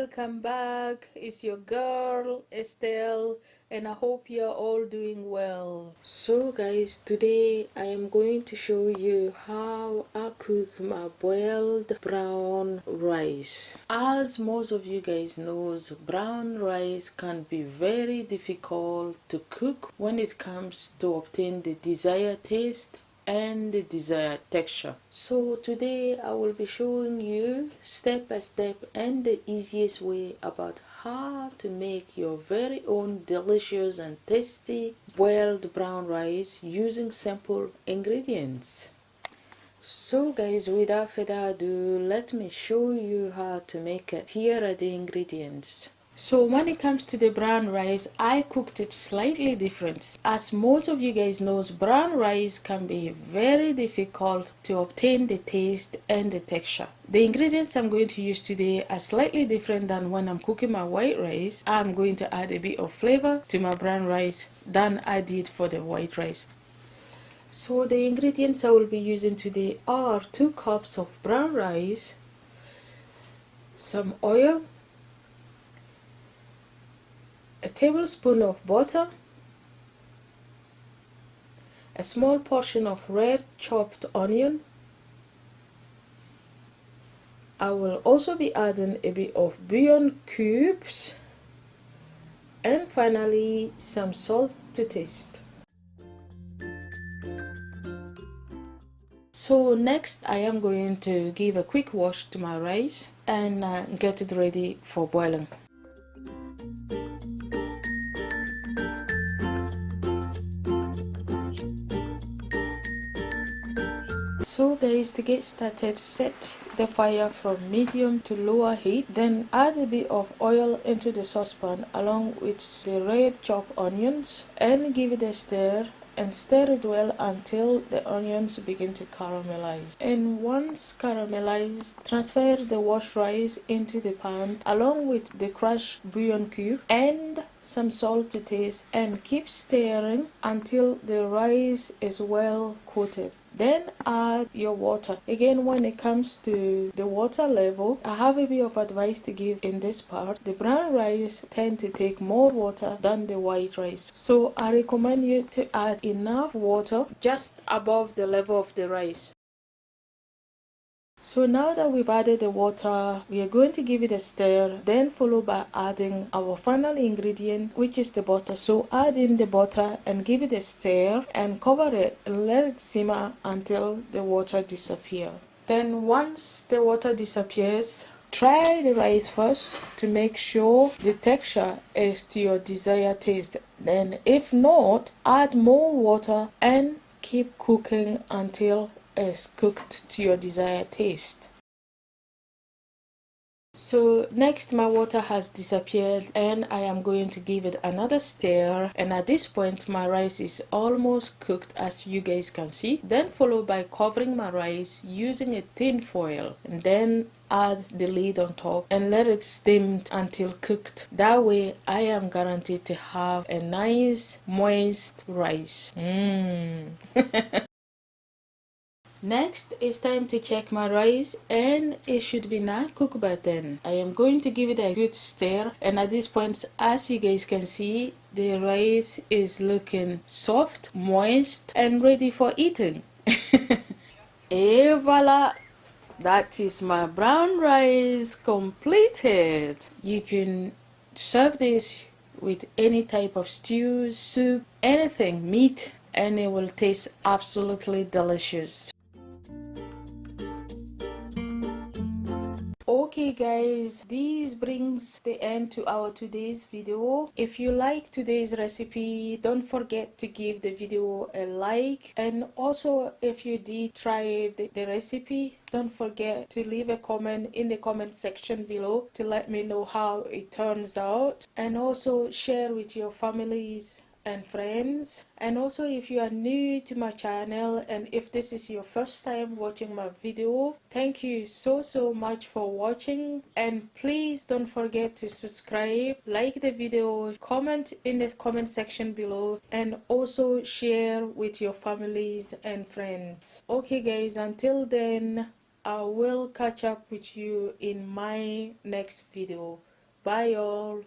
welcome back. It's your girl Estelle, and I hope you're all doing well. So guys, today I am going to show you how I cook my boiled brown rice. As most of you guys knows, brown rice can be very difficult to cook when it comes to obtain the desired taste and the desired texture. So today I will be showing you step by step and the easiest way about how to make your very own delicious and tasty boiled brown rice using simple ingredients. So guys, without further ado, let me show you how to make it. Here are the ingredients. So when it comes to the brown rice, I cooked it slightly different. As most of you guys knows, brown rice can be very difficult to obtain the taste and the texture. The ingredients I'm going to use today are slightly different than when I'm cooking my white rice. I'm going to add a bit of flavor to my brown rice than I did for the white rice. So the ingredients I will be using today are 2 cups of brown rice, some oil, a tablespoon of butter, a small portion of red chopped onion. I will also be adding a bit of bouillon cubes, and finally some salt to taste. So next I am going to give a quick wash to my rice and get it ready for boiling. So guys, to get started, set the fire from medium to lower heat, then add a bit of oil into the saucepan along with the red chopped onions and give it a stir and stir it well until the onions begin to caramelize. And once caramelized, transfer the washed rice into the pan along with the crushed bouillon cube and some salt to taste, and keep stirring until the rice is well coated. Then add your water. Again, when it comes to the water level, I have a bit of advice to give in this part. The brown rice tend to take more water than the white rice, so I recommend you to add enough water just above the level of the rice. So now that we've added the water, we are going to give it a stir, then followed by adding our final ingredient, which is the butter. So add in the butter and give it a stir and cover it and let it simmer until the water disappears. Then once the water disappears, try the rice first to make sure the texture is to your desired taste. Then if not, add more water and keep cooking until is cooked to your desired taste. So next, my water has disappeared and I am going to give it another stir, and at this point my rice is almost cooked, as you guys can see. Then followed by covering my rice using a tin foil, and then add the lid on top and let it steam until cooked. That way I am guaranteed to have a nice moist rice. Next, it's time to check my rice, and it should be not cooked by then. I am going to give it a good stir, and at this point, as you guys can see, the rice is looking soft, moist, and ready for eating. Et voila! That is my brown rice completed. You can serve this with any type of stew, soup, anything, meat, and it will taste absolutely delicious. Okay guys, this brings the end to our today's video. If you like today's recipe, don't forget to give the video a like, and also if you did try the recipe, don't forget to leave a comment in the comment section below to let me know how it turns out, and also share with your families and friends. And also, if you are new to my channel and if this is your first time watching my video, thank you so much for watching, and please don't forget to subscribe, like the video, comment in the comment section below, and also share with your families and friends. Okay guys, until then, I will catch up with you in my next video. Bye all.